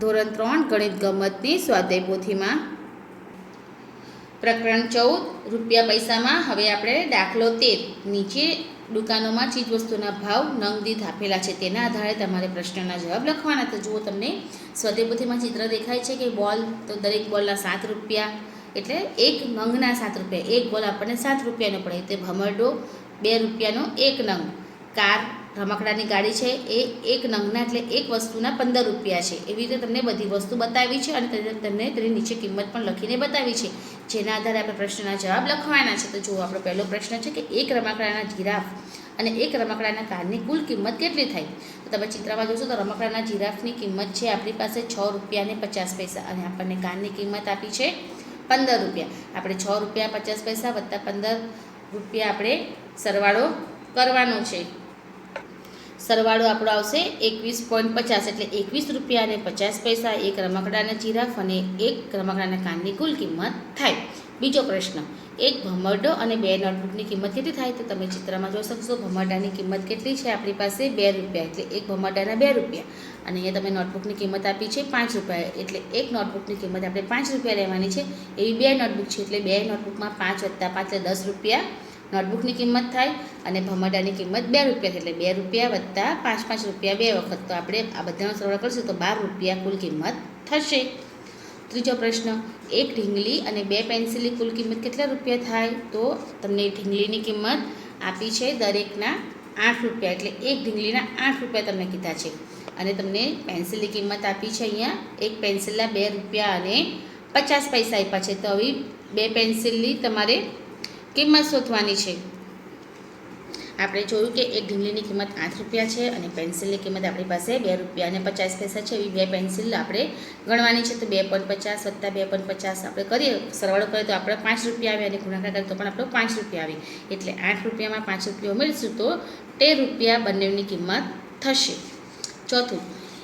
ધોરણ 3 ગણિત ગમતની સ્વાધ્યાય પોથીમાં પ્રકરણ 14 રૂપિયા પૈસામાં હવે આપણે દાખલો 13 નીચે દુકાનોમાં ચીજવસ્તુના ભાવ નંગ દીઠ આપેલા છે તેના આધારે તમારે પ્રશ્નના જવાબ લખવાના. તો જુઓ, તમને સ્વાધ્યાય પોથીમાં ચિત્ર દેખાય છે કે બોલ, તો દરેક બોલના 7 રૂપિયા, એટલે એક નંગના 7 રૂપિયા. એક બોલ આપણને 7 રૂપિયાનો પડે, તે ભમરડો 2 રૂપિયાનો એક નંગ. કાર રમકડાની ગાડી છે એ એક નંગના એટલે એક વસ્તુના 15 રૂપિયા છે. એવી રીતે તમને બધી વસ્તુ બતાવી છે અને તમને તેની નીચે કિંમત પણ લખીને બતાવી છે, જેના આધારે આપણે પ્રશ્નના જવાબ લખવાના છે. તો જુઓ, આપણો પહેલો પ્રશ્ન છે કે એક રમકડાના જીરાફ અને એક રમકડાના કારની કુલ કિંમત કેટલી થાય? તો તમે ચિત્રમાં જોશો તો રમકડાના જીરાફની કિંમત છે આપણી પાસે 6 રૂપિયા અને 50 પૈસા અને આપણને કારની કિંમત આપી છે 15 રૂપિયા. આપણે 6 રૂપિયા 50 પૈસા વત્તા 15 રૂપિયા આપણે સરવાળો કરવાનો છે. સરવાળો આપણો આવશે 21.50, એટલે 21 રૂપિયા અને 50 પૈસા એક રમકડાના જીરાફ અને એક રમકડાના કાનની કુલ કિંમત થાય. બીજો પ્રશ્ન, એક ભમરડો અને 2 નોટબુકની કિંમત કેટલી થાય? તો તમે ચિત્રમાં જોઈ શકશો ભમરડાની કિંમત કેટલી છે આપણી પાસે 2 રૂપિયા, એટલે એક ભમરડાના 2 રૂપિયા. અને અહીંયા તમે નોટબુકની કિંમત આપી છે 5 રૂપિયા, એટલે એક નોટબુકની કિંમત આપણે 5 રૂપિયા લેવાની છે. એવી 2 નોટબુક છે, એટલે 2 નોટબુકમાં 5 વત્તા 5 એટલે 10 રૂપિયા નોટબુકની કિંમત થાય. અને ભમરડાની કિંમત 2 રૂપિયા, એટલે 2 રૂપિયા વત્તા 5 રૂપિયા 2 વખત, તો આપણે આ બધાનો સરવાળો કરીશું તો 12 રૂપિયા કુલ કિંમત થશે. ત્રીજો પ્રશ્ન, એક ઢીંગલી અને 2 પેન્સિલની કુલ કિંમત કેટલા રૂપિયા થાય? તો તમને ઢીંગલીની કિંમત આપી છે દરેકના 8 રૂપિયા, એટલે એક ઢીંગલીના 8 રૂપિયા તમને કીધા છે. અને તમને પેન્સિલની કિંમત આપી છે અહીંયા એક પેન્સિલના 2 રૂપિયા અને 50 પૈસા આપ્યા છે. તો હવે 2 પેન્સિલની તમારે કિંમત શોધવાની છે. આપણે જોયું કે એક ઢીંગલીની કિંમત 8 રૂપિયા છે અને પેન્સિલની કિંમત આપણી પાસે 2 રૂપિયા અને 50 પૈસા છે. એવી 2 પેન્સિલ આપણે ગણવાની છે. તો 2.50 વત્તા 2.50 આપણે કરીએ, સરવાળો કરીએ તો આપણે 5 રૂપિયા આવે અને ગુણાકાર કરીએ તો પણ આપણો 5 રૂપિયા આવે. એટલે 8 રૂપિયામાં 5 રૂપિયા ઉમેરીશું તો 13 રૂપિયા બંનેની કિંમત થશે. ચોથું,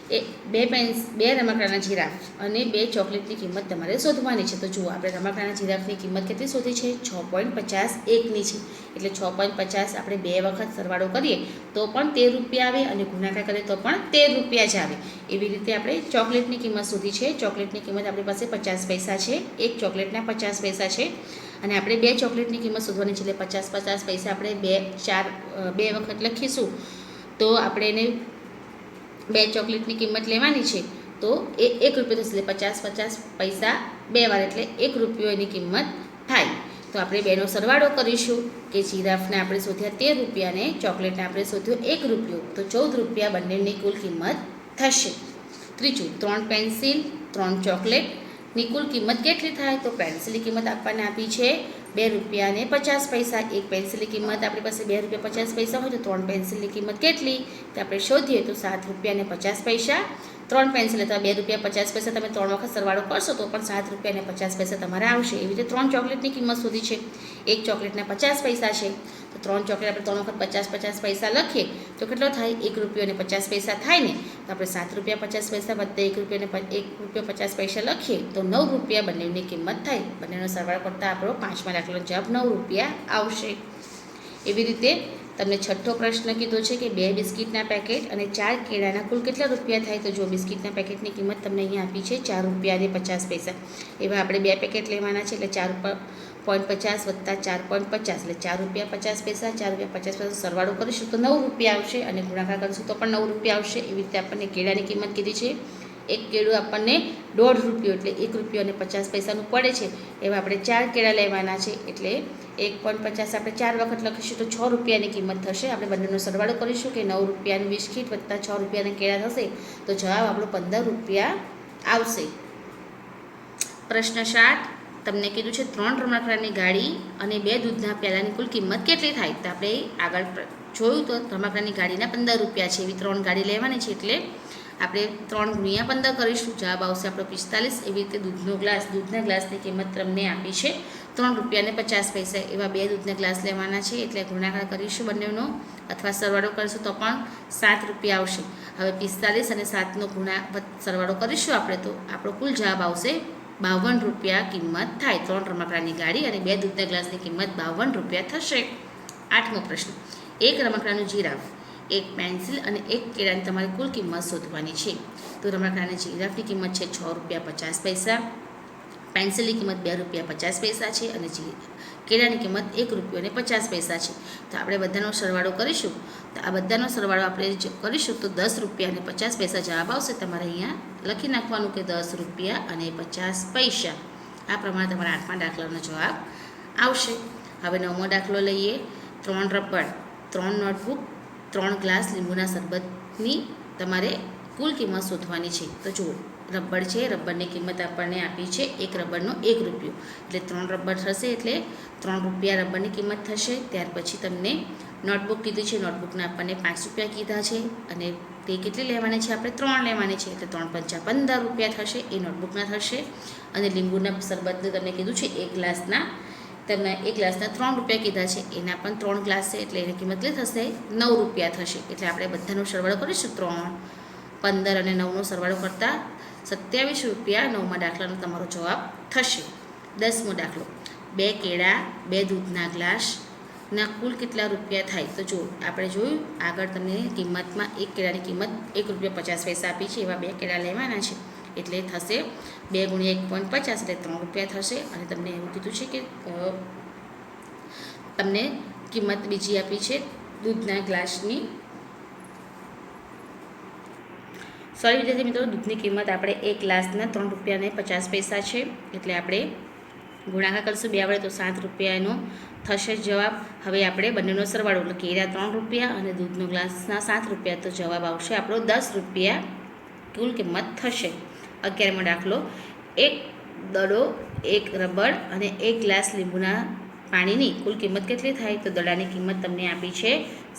2 રમકડાના જીરાફ અને 2 ચોકલેટની કિંમત તમારે શોધવાની છે. તો જુઓ, આપણે રમકડાના જીરાફની કિંમત કેટલી શોધી છે? 6.50 એકની છે, એટલે 6.50 આપણે 2 વખત સરવાળો કરીએ તો પણ 13 રૂપિયા આવે અને ગુણાકાર કરીએ તો પણ 13 રૂપિયા જ આવે. એવી રીતે આપણે ચોકલેટની કિંમત શોધી છે. ચોકલેટની કિંમત આપણી પાસે 50 પૈસા છે, એક ચોકલેટના 50 પૈસા છે અને આપણે 2 ચોકલેટની કિંમત શોધવાની છે. એટલે 50 પૈસા આપણે 2 વખત લખીશું તો આપણે એને 2 ચોકલેટની કિંમત લેવાની છે. તો એ 1 રૂપિયો થશે, એટલે 50 પૈસા 2 વાર, એટલે 1 રૂપિયો એની કિંમત થાય. તો આપણે 2નો સરવાળો કરીશું કે જીરાફને આપણે શોધ્યા 13 રૂપિયા અને ચોકલેટને આપણે શોધ્યો 1 રૂપિયો, તો 14 રૂપિયા બંનેની કુલ કિંમત થશે. ત્રીજું, 3 પેન્સિલ 3 ચોકલેટની કુલ કિંમત કેટલી થાય? તો પેન્સિલની કિંમત આપણને આપી છે 2 રૂપિયા અને 50 પૈસા. એક પેન્સિલની કિંમત આપણી પાસે 2 રૂપિયા 50 પૈસા હોય તો 3 પેન્સિલની કિંમત કેટલી? તો આપણે શોધીએ તો 7 રૂપિયા અને 50 પૈસા. 3 પેન્સિલ અથવા 2 રૂપિયા 50 પૈસા તમે 3 વખત સરવાળો કરશો તો પણ 7 રૂપિયા અને 50 પૈસા તમારે આવશે. એવી રીતે 3 ચોકલેટની કિંમત શોધી છે. એક ચોકલેટના 50 પૈસા છે, તો 3 ચોકલેટ આપણે 3 વખત 50 પૈસા લખીએ તો કેટલો થાય? 1 રૂપિયો અને 50 પૈસા થાય ને. તો આપણે 7 રૂપિયા 50 પૈસા વત્તા 1 રૂપિયા અને 1 રૂપિયો 50 પૈસા લખીએ તો 9 રૂપિયા બંનેની કિંમત થાય. બંનેનો સરવાળો કરતાં આપણો 5મા દાખલાનો જવાબ 9 રૂપિયા આવશે. એવી રીતે તમને છઠ્ઠો પ્રશ્ન કીધો છે કે 2 બિસ્કિટના પેકેટ અને 4 કેળાના કુલ કેટલા રૂપિયા થાય? તો જો બિસ્કિટના પેકેટની કિંમત તમને અહીંયા આપી છે 4 રૂપિયા અને 50 પૈસા. એવા આપણે 2 પેકેટ લેવાના છે, એટલે 4.50 વત્તા 4.50 એટલે 4 રૂપિયા 50 પૈસા. 4 રૂપિયા 50 પૈસા સરવાળો કરીશું તો 9 રૂપિયા આવશે અને ગુણાકાર કરીશું તો પણ 9 રૂપિયા આવશે. એવી રીતે આપણને કેળાની કિંમત કીધી છે. એક કેળું આપણને 1.5 રૂપિયો એટલે 1 રૂપિયો અને 50 પૈસાનું પડે છે. એવા આપણે 4 કેળા લેવાના છે, એટલે 1.50 આપણે 4 વખત લખીશું તો 6 રૂપિયાની કિંમત થશે. આપણે બંનેનો સરવાળો કરીશું કે 9 રૂપિયાનું બિસ્કિટ વત્તા 6 રૂપિયાના કેળા થશે તો જવાબ આપણો 15 રૂપિયા આવશે. પ્રશ્ન 7, તમને કીધું છે 3 રમકડાની ગાડી અને 2 દૂધના પ્યાલાની કુલ કિંમત કેટલી થાય? તો આપણે આગળ જોયું તો રમકડાની ગાડીના 15 રૂપિયા છે. એવી 3 ગાડી લેવાની છે, એટલે આપણે 3 ગુણ્યા 15 કરીશું, જવાબ આવશે આપણો 45. એવી રીતે દૂધના ગ્લાસની કિંમત તમને આપી છે 3 રૂપિયા અને 50 પૈસા. એવા 2 દૂધના ગ્લાસ લેવાના છે, એટલે ગુણાકાર કરીશું બંનેનો અથવા સરવાળો કરીશું તો પણ 7 રૂપિયા આવશે. હવે 45 અને 7નો સરવાળો કરીશું આપણે તો આપણો કુલ જવાબ આવશે 52 રૂપિયા કિંમત થાય. 3 રમકડાની ગાડી અને 2 દૂધના ગ્લાસની કિંમત 52 રૂપિયા થશે. 8મો પ્રશ્ન, એક રમકડાનું જીરાફ, એક પેન્સિલ અને એક કેળાની તમારે કુલ કિંમત શોધવાની છે. તો રમકડાની જીરાફની કિંમત છે ₹6.50, પેન્સિલની કિંમત ₹2.50 છે અને કેળાની કિંમત ₹1.50 છે. તો આપણે બધાનો સરવાળો કરીશું. તો આ બધાનો સરવાળો આપણે કરીશું તો ₹10.50 જવાબ આવશે. તમારે અહીંયા લખી નાખવાનું કે ₹10.50. આ પ્રમાણે તમારા 8મા દાખલાનો જવાબ આવશે. હવે 9મો દાખલો લઈએ. 3 રબર, 3 નોટબુક, 3 ગ્લાસ લીંબુના શરબતની તમારે કુલ કિંમત શોધવાની છે. તો જુઓ, રબર છે, રબરની કિંમત આપણને આપી છે એક રબરનો ₹1, એટલે 3 રબર થશે એટલે ₹3 રબરની કિંમત થશે. ત્યાર પછી તમને નોટબુક કીધી છે, નોટબુકના આપણને ₹5 કીધા છે અને તે કેટલી લેવાની છે? આપણે 3 લેવાની છે એટલે 3 × 5 = ₹15 થશે, એ નોટબુકના થશે. અને લીંબુના શરબતને તમને કીધું છે એક ગ્લાસના ₹3 કીધા છે, એના પણ 3 ગ્લાસ છે એટલે એની કિંમત કેટલી થશે? ₹9 થશે. એટલે આપણે બધાનો સરવાળો કરીશું. 3, 15 અને 9નો સરવાળો કરતાં ₹27 9મા દાખલાનો તમારો જવાબ થશે. 10મો દાખલો. 2 કેળા, 2 દૂધના ગ્લાસના કુલ કેટલા રૂપિયા થાય? તો જો આપણે જોયું આગળ તમને કિંમતમાં એક કેળાની કિંમત ₹1.50 આપી છે, એવા 2 કેળા લેવાના છે એટલે થશે 2 × 1.50 એટલે ₹3 થશે. અને તમને એવું કીધું છે કે તમને કિંમત બીજી આપી છે દૂધના ગ્લાસની. સોરી વિદ્યાર્થી મિત્રો, દૂધની કિંમત આપણે એક ગ્લાસના ₹3.50 છે એટલે આપણે ગુણાકાર કરીશું 2 વડે તો ₹7 થશે જવાબ. હવે આપણે બંનેનો સરવાળો એટલે કેળા ₹3 અને દૂધનો ગ્લાસના ₹7 તો જવાબ આવશે આપણો ₹10 કુલ કિંમત થશે. 11મો દાખલો. 1 દડો, 1 રબર અને 1 ગ્લાસ લીંબુના પાણીની કુલ કિંમત કેટલી થાય? તો દડાની કિંમત તમને આપી છે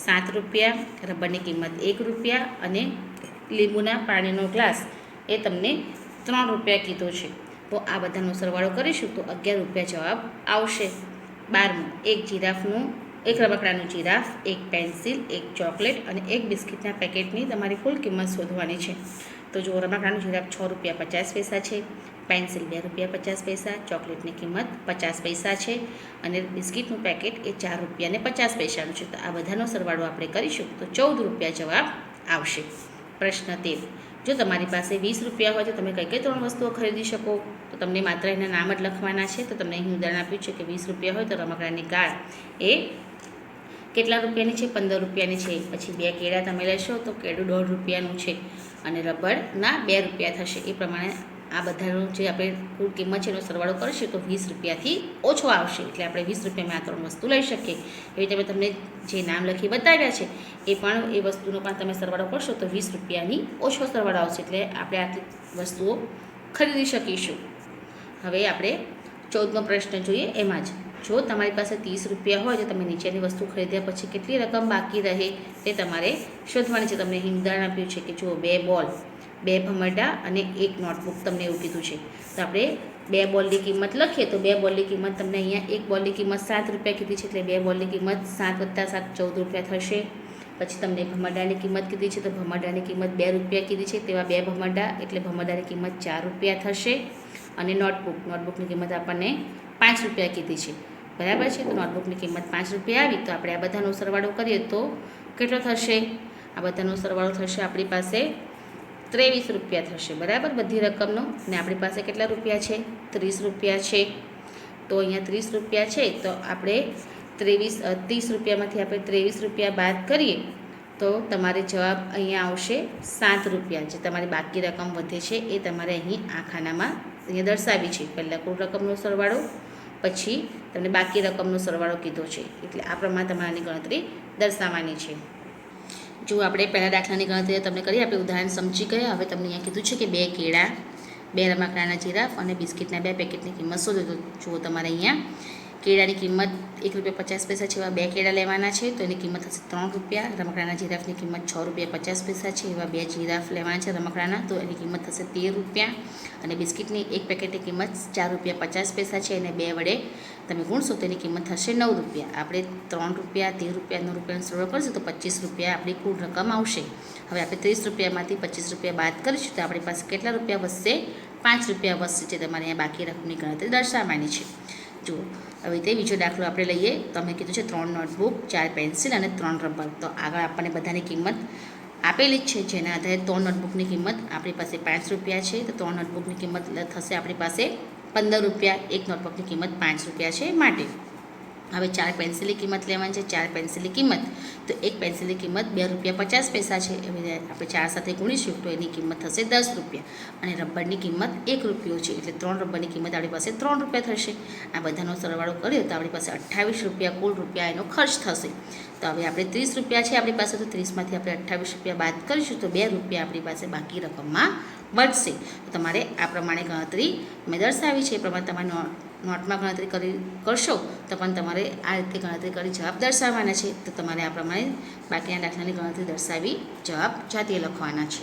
₹7, રબરની કિંમત ₹1 અને લીંબુના પાણીનો ગ્લાસ એ તમને ₹3 કીધો છે. તો આ બધાનો સરવાળો કરીશું તો ₹11 જવાબ આવશે. 12મો. એક રમકડાનું જીરાફ, 1 પેન્સિલ, 1 ચોકલેટ અને 1 બિસ્કિટના પેકેટની તમારી કુલ કિંમત શોધવાની છે. તો જો રમકડાનું જીરાફ ₹6.50 છે, પેન્સિલ ₹2.50, ચોકલેટની કિંમત 50 પૈસા છે અને બિસ્કિટનું પેકેટ એ ₹4.50 છે. તો આ બધાનો સરવાળો આપણે કરીશું તો ₹14 જવાબ આવશે. પ્રશ્ન 13. જો તમારી પાસે ₹20 હોય તો તમે કઈ કઈ 3 વસ્તુઓ ખરીદી શકો? તો તમને માત્ર એના નામ જ લખવાના છે. તો તમને અહીં ઉદાહરણ આપ્યું છે કે ₹20 હોય તો રમકડાની કાર એ કેટલા રૂપિયાની છે? ₹15 છે. પછી 2 કેળા તમે લેશો તો કેળું ₹1.50 છે અને રબરના ₹2 થશે. એ પ્રમાણે આ બધાનો જે આપણે કુલ કિંમત છે એનો સરવાળો કરીશું તો ₹20થી ઓછો આવશે. એટલે આપણે ₹20માં આ 3 વસ્તુ લઈ શકીએ. એવી તમે તમને જે નામ લખી બતાવ્યા છે એ વસ્તુનો પણ તમે સરવાળો કરશો તો ₹20ની ઓછો સરવાળો આવશે. એટલે આપણે આટલી વસ્તુઓ ખરીદી શકીશું. હવે આપણે 14મો પ્રશ્ન જોઈએ. એમાં જ જો તમારી પાસે ₹30 હોય તો તમે નીચેની વસ્તુ ખરીદ્યા પછી કેટલી રકમ બાકી રહે તે તમારે શોધવાની છે. તમને અહીં ઉદાહરણ આપ્યું છે કે જુઓ 2 બોલ, 2 ભમરડા અને 1 નોટબુક તમને એવું કીધું છે. તો આપણે 2 બોલની કિંમત લખીએ તો 2 બોલની કિંમત તમને અહીંયા 1 બોલની કિંમત ₹7 કીધી છે એટલે 2 બોલની કિંમત 7 + 7 ₹14 થશે. પછી તમને ભમરડાની કિંમત કીધી છે તો ભમરડાની કિંમત ₹2 કીધી છે, તેવા 2 ભમરડા એટલે ભમરડાની કિંમત ₹4 થશે. અને નોટબુકની કિંમત આપણને ₹5 કીધી છે, બરાબર છે. તો નોટબુકની કિંમત ₹5 આવી તો આપણે આ બધાનો સરવાળો કરીએ તો કેટલો થશે? આ બધાનો સરવાળો થશે આપણી પાસે ₹23 થશે, બરાબર, બધી રકમનો. અને આપણી પાસે કેટલા રૂપિયા છે? ₹30 છે. તો અહીંયા ₹30 છે તો આપણે ₹30માંથી આપણે ₹23 બાદ કરીએ તો તમારે જવાબ અહીંયા આવશે ₹7. જે તમારી બાકી રકમ વધે છે એ તમારે અહીં આ ખાનામાં અહીંયા દર્શાવી છે. પહેલાં કુલ રકમનો સરવાળો, પછી તમને બાકી રકમનો સરવાળો કીધો છે. એટલે આ પ્રમાણે તમારાની ગણતરી દર્શાવવાની છે. જો આપણે પહેલાં દાખલાની ગણતરી તમને કરી આપણે ઉદાહરણ સમજી ગયા. હવે તમને અહીંયા કીધું છે કે 2 કેળા, 2 રમકડાના જીરાફ અને બિસ્કિટના 2 પેકેટની કિંમત શોધો. તો જુઓ તમારે અહીંયા કેળાની કિંમત ₹1.50 છે, એવા 2 કેળા લેવાના છે તો એની કિંમત થશે ₹3. રમકડાના જીરાફની કિંમત ₹6.50 છે, એવા 2 જીરાફ લેવાના છે રમકડાના તો એની કિંમત થશે ₹13. અને બિસ્કિટની 1 પેકેટની કિંમત ₹4.50 છે અને 2 વડે તમે ગુણશો તો એની કિંમત થશે ₹9. આપણે ₹3, ₹13, ₹9નો સરવાળો કરીશું તો ₹25 આપણી કુલ રકમ આવશે. હવે આપણે ₹30માંથી ₹25 બાદ કરીશું તો આપણી પાસે કેટલા રૂપિયા વધશે? ₹5 વધશે. જે તમારે અહીંયા બાકી રકમની ગણતરી દર્શાવવાની છે. જુઓ હવે તે બીજો દાખલો આપણે લઈએ. તો અમે કીધું છે 3 નોટબુક, 4 પેન્સિલ અને 3 રબર. તો આગળ આપણને બધાની કિંમત આપેલી જ છે, જેના આધારે 3 નોટબુકની કિંમત આપણી પાસે 5 રૂપિયા છે. તો 3 નોટબુકની કિંમત થશે આપણી પાસે 15 રૂપિયા. એક નોટબુકની કિંમત 5 રૂપિયા છે. માટે હવે 4 પેન્સિલની કિંમત લેવાની છે. 4 પેન્સિલની કિંમત, તો એક પેન્સિલની કિંમત 2 રૂપિયા 50 પૈસા છે. હવે આપણે 4 સાથે ગુણીશું તો એની કિંમત થશે 10 રૂપિયા. અને રબરની કિંમત 1 રૂપિયો છે, એટલે 3 રબરની કિંમત આપણી પાસે 3 રૂપિયા થશે. આ બધાનો સરવાળો કર્યો તો આપણી પાસે 28 રૂપિયા કુલ રૂપિયા એનો ખર્ચ થશે. તો હવે આપણે 30 રૂપિયા છે આપણી પાસે, તો 30માંથી આપણે 28 રૂપિયા બાદ કરીશું તો 2 રૂપિયા આપણી પાસે બાકી રકમમાં વધશે. તો તમારે આ પ્રમાણે ગણતરી મેં દર્શાવી છે એ પ્રમાણે તમારે નોટમાં ગણતરી કરશો તો પણ તમારે આ રીતે ગણતરી કરી જવાબ દર્શાવવાના છે. તો તમારે આ પ્રમાણે બાકીના દાખલાની ગણતરી દર્શાવી જવાબ જાતે લખવાના છે.